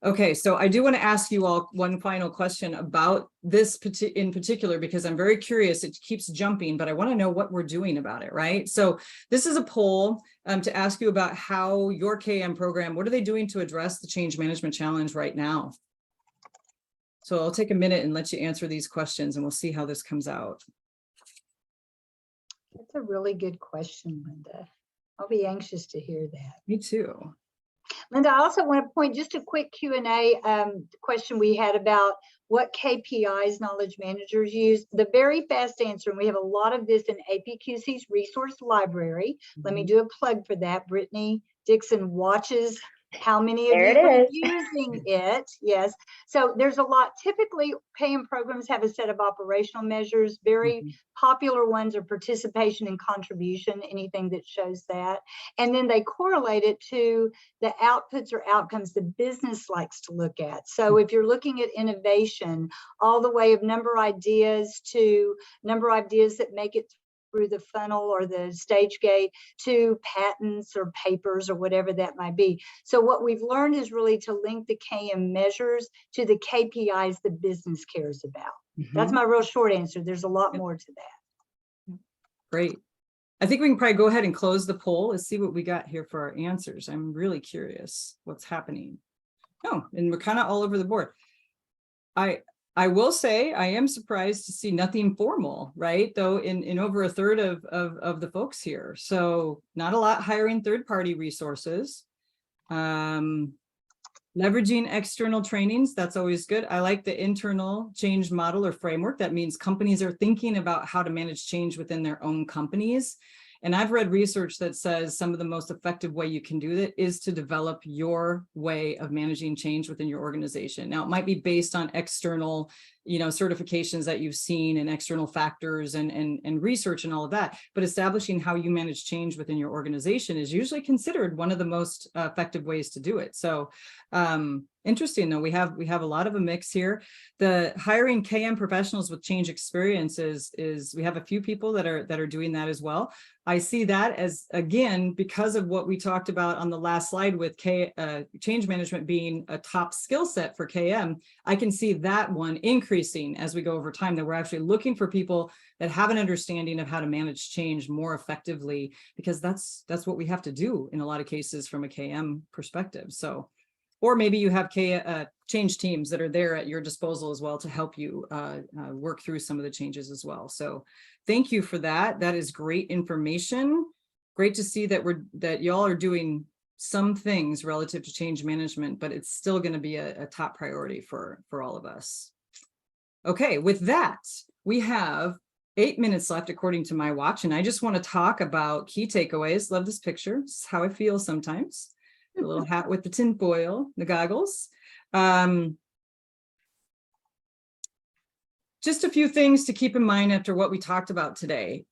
Okay, so I do want to ask you all one final question about this in particular, because I'm very curious. It keeps jumping, but I want to know what we're doing about it, right? So this is a poll to ask you about how your KM program, what are they doing to address the change management challenge right now? So I'll take a minute and let you answer these questions, and we'll see how this comes out. That's a really good question, Lynda. I'll be anxious to hear that. Me too. Lynda, I also want to point just a quick Q&A question we had about what KPIs knowledge managers use. The very fast answer, and we have a lot of this in APQC's resource library. Let me do a plug for that. Brittany Dixon watches how many of you are using it. Yes. So there's a lot. Typically, KM programs have a set of operational measures. Very popular ones are participation and contribution, anything that shows that. And then they correlate it to the outputs or outcomes the business likes to look at. So if you're looking at innovation, all the way of number ideas to number ideas that make it through the funnel or the stage gate to patents or papers or whatever that might be. So what we've learned is really to link the KM measures to the KPIs the business cares about. That's my real short answer. There's a lot more to that. Great. I think we can probably go ahead and close the poll. Let's see what we got here for our answers. I'm really curious what's happening. Oh, and we're kind of all over the board. I will say I am surprised to see nothing formal, right? Though in over a third of the folks here. So not a lot hiring third-party resources. Leveraging external trainings, that's always good. I like the internal change model or framework. That means companies are thinking about how to manage change within their own companies. And I've read research that says some of the most effective way you can do that is to develop your way of managing change within your organization. Now, it might be based on external, certifications that you've seen and external factors and research and all of that. But establishing how you manage change within your organization is usually considered one of the most effective ways to do it. So Interesting though, we have a lot of a mix here. The hiring KM professionals with change experiences is we have a few people that are doing that as well. I see that as, again, because of what we talked about on the last slide with change management being a top skill set for KM. I can see that one increasing as we go over time, that we're actually looking for people that have an understanding of how to manage change more effectively, because that's what we have to do in a lot of cases from a KM perspective. So, or maybe you have change teams that are there at your disposal as well to help you work through some of the changes as well. So thank you for that. That is great information. Great to see that y'all are doing some things relative to change management, but it's still going to be a top priority for all of us. Okay, with that, we have 8 minutes left according to my watch, and I just want to talk about key takeaways. Love this picture. This is how I feel sometimes. The little hat with the tin foil, the goggles. Just a few things to keep in mind after what we talked about today.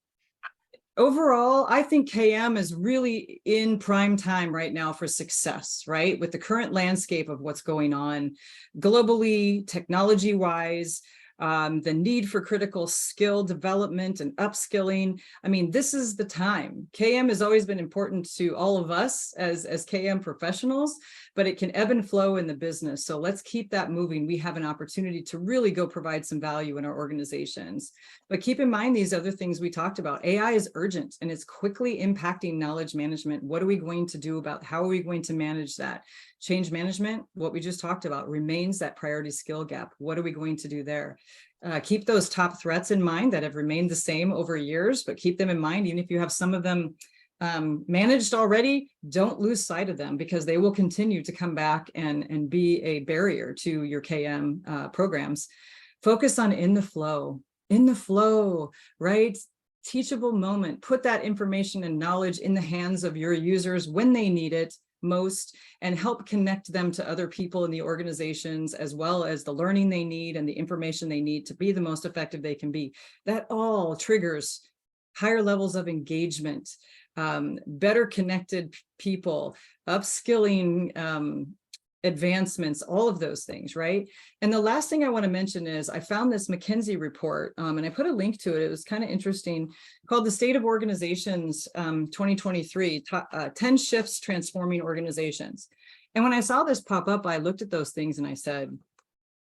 Overall, I think KM is really in prime time right now for success, right? With the current landscape of what's going on globally, technology-wise, the need for critical skill development and upskilling. I mean, this is the time. KM has always been important to all of us as KM professionals, but it can ebb and flow in the business. So let's keep that moving. We have an opportunity to really go provide some value in our organizations. But keep in mind these other things we talked about. AI is urgent and it's quickly impacting knowledge management. What are we going to do about, how are we going to manage that? Change management, what we just talked about, remains that priority skill gap. What are we going to do there? Keep those top threats in mind that have remained the same over years, but keep them in mind, even if you have some of them managed already, don't lose sight of them, because they will continue to come back and be a barrier to your KM programs. Focus on in the flow, right? Teachable moment. Put that information and knowledge in the hands of your users when they need it most, and help connect them to other people in the organizations, as well as the learning they need and the information they need to be the most effective they can be. That all triggers higher levels of engagement, better connected people, upskilling, advancements, all of those things, right? And the last thing I want to mention is I found this McKinsey report, and I put a link to it. It was kind of interesting, called the State of Organizations 2023, 10 Shifts Transforming Organizations. And when I saw this pop up, I looked at those things and I said,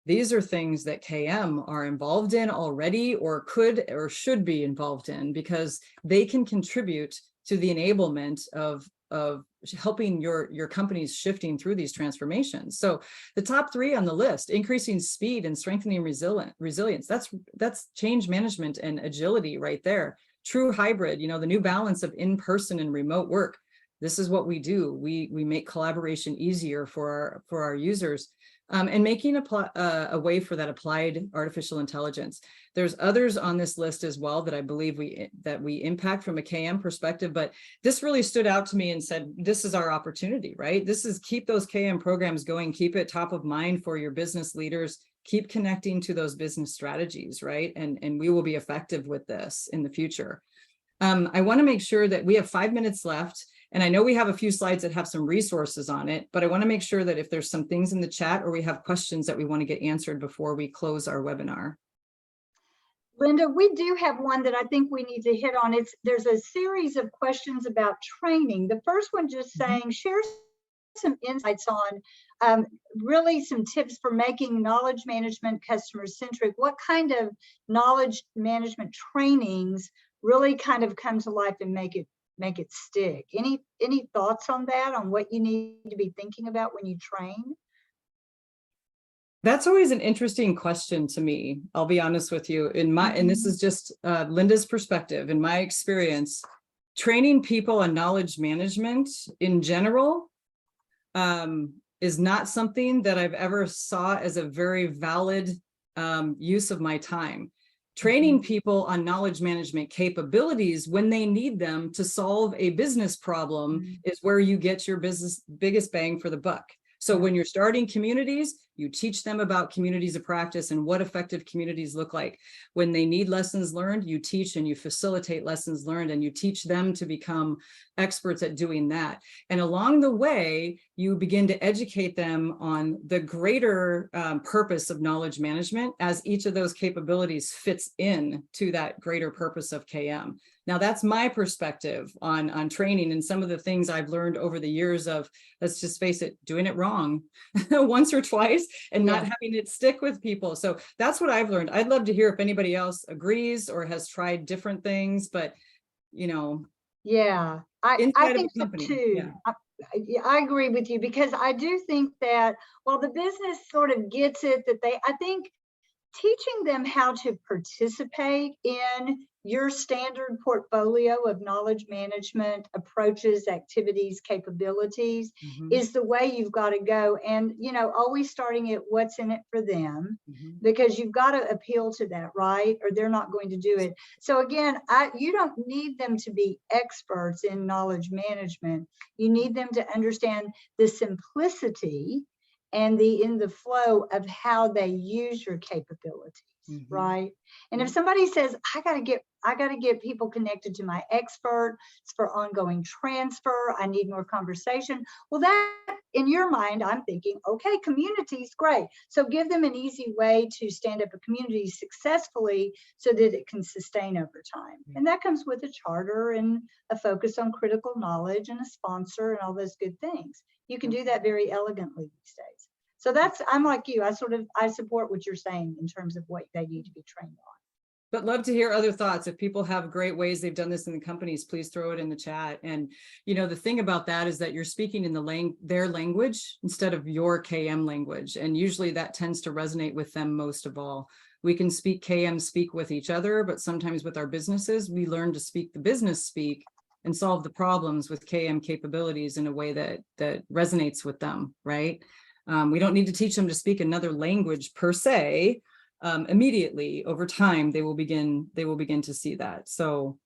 these are things that KM are involved in already, or could or should be involved in, because they can contribute to the enablement of helping your companies shifting through these transformations. So the top 3 on the list: increasing speed and strengthening resilience. That's change management and agility right there. True hybrid, the new balance of in-person and remote work. This is what we do. We make collaboration easier for our users. And making a way for that applied artificial intelligence. There's others on this list as well that I believe we impact from a KM perspective, but this really stood out to me and said, this is our opportunity, right? This is keep those KM programs going, keep it top of mind for your business leaders, keep connecting to those business strategies, right? And we will be effective with this in the future. I want to make sure that we have 5 minutes left. And I know we have a few slides that have some resources on it, but I want to make sure that if there's some things in the chat or we have questions that we want to get answered before we close our webinar. Lynda, we do have one that I think we need to hit on. There's a series of questions about training. The first one just saying, share some insights on really some tips for making knowledge management customer centric. What kind of knowledge management trainings really kind of come to life and make it stick? Any thoughts on that, on what you need to be thinking about when you train? That's always an interesting question to me. I'll be honest with you. And this is just Lynda's perspective. In my experience, training people on knowledge management in general is not something that I've ever saw as a very valid use of my time. Training people on knowledge management capabilities when they need them to solve a business problem is where you get your biggest bang for the buck. So when you're starting communities, You teach them about communities of practice and what effective communities look like. When they need lessons learned, you teach and you facilitate lessons learned, and you teach them to become experts at doing that. And along the way, you begin to educate them on the greater purpose of knowledge management as each of those capabilities fits in to that greater purpose of KM. Now, that's my perspective on training and some of the things I've learned over the years of, let's just face it, doing it wrong once or twice and not having it stick with people. So that's what I've learned. I'd love to hear if anybody else agrees or has tried different things, but you know. Yeah, I think so too. I agree with you, because I do think that while the business sort of gets it, that I think teaching them how to participate in your standard portfolio of knowledge management approaches, activities, capabilities is the way you've got to go. And, you know, always starting at what's in it for them, because you've got to appeal to that, right? Or they're not going to do it. So again, you don't need them to be experts in knowledge management. You need them to understand the simplicity and in the flow of how they use your capabilities, right? And if somebody says, I gotta get people connected to my experts for ongoing transfer, I need more conversation. Well, that in your mind, I'm thinking, okay, communities, great. So give them an easy way to stand up a community successfully so that it can sustain over time. And that comes with a charter and a focus on critical knowledge and a sponsor and all those good things. You can do that very elegantly these days. So I'm like you, I support what you're saying in terms of what they need to be trained on. But love to hear other thoughts. If people have great ways they've done this in the companies, please throw it in the chat. And, you know, the thing about that is that you're speaking in their language instead of your KM language. And usually that tends to resonate with them most of all. We can speak KM speak with each other, but sometimes with our businesses, we learn to speak the business speak and solve the problems with KM capabilities in a way that resonates with them, right? We don't need to teach them to speak another language per se. Immediately over time, they will begin to see that. So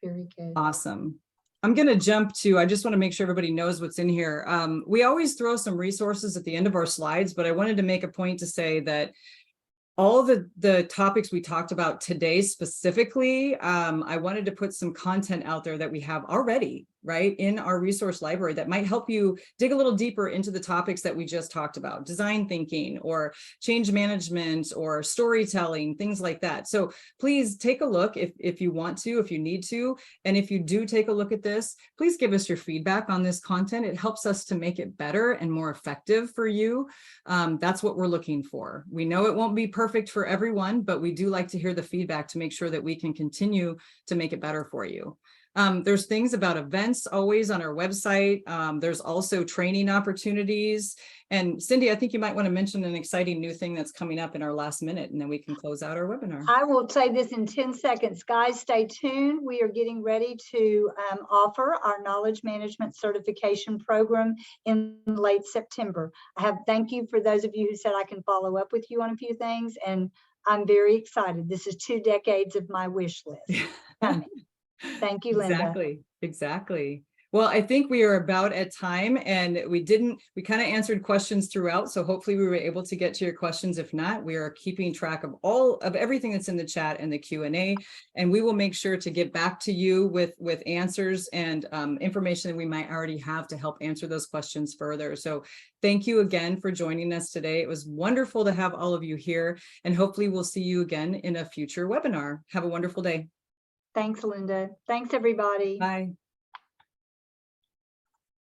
very good. Awesome. I'm going to jump to, I just want to make sure everybody knows what's in here. We always throw some resources at the end of our slides, but I wanted to make a point to say that all the topics we talked about today specifically, I wanted to put some content out there that we have already, right, in our resource library that might help you dig a little deeper into the topics that we just talked about, design thinking or change management or storytelling, things like that. So please take a look if you want to, if you need to, and if you do take a look at this, please give us your feedback on this content. It helps us to make it better and more effective for you. That's what we're looking for. We know it won't be perfect for everyone, but we do like to hear the feedback to make sure that we can continue to make it better for you. There's things about events always on our website. There's also training opportunities. And Cindy, I think you might want to mention an exciting new thing that's coming up in our last minute, and then we can close out our webinar. I will say this in 10 seconds. Guys, stay tuned. We are getting ready to offer our knowledge management certification program in late September. Thank you for those of you who said I can follow up with you on a few things, and I'm very excited. This is 2 decades of my wish list. Thank you, Lynda. Exactly. Well, I think we are about at time, and we kind of answered questions throughout. So hopefully we were able to get to your questions. If not, we are keeping track of everything that's in the chat and the Q&A, and we will make sure to get back to you with answers and information that we might already have to help answer those questions further. So thank you again for joining us today. It was wonderful to have all of you here, and hopefully we'll see you again in a future webinar. Have a wonderful day. Thanks, Lynda. Thanks, everybody. Bye.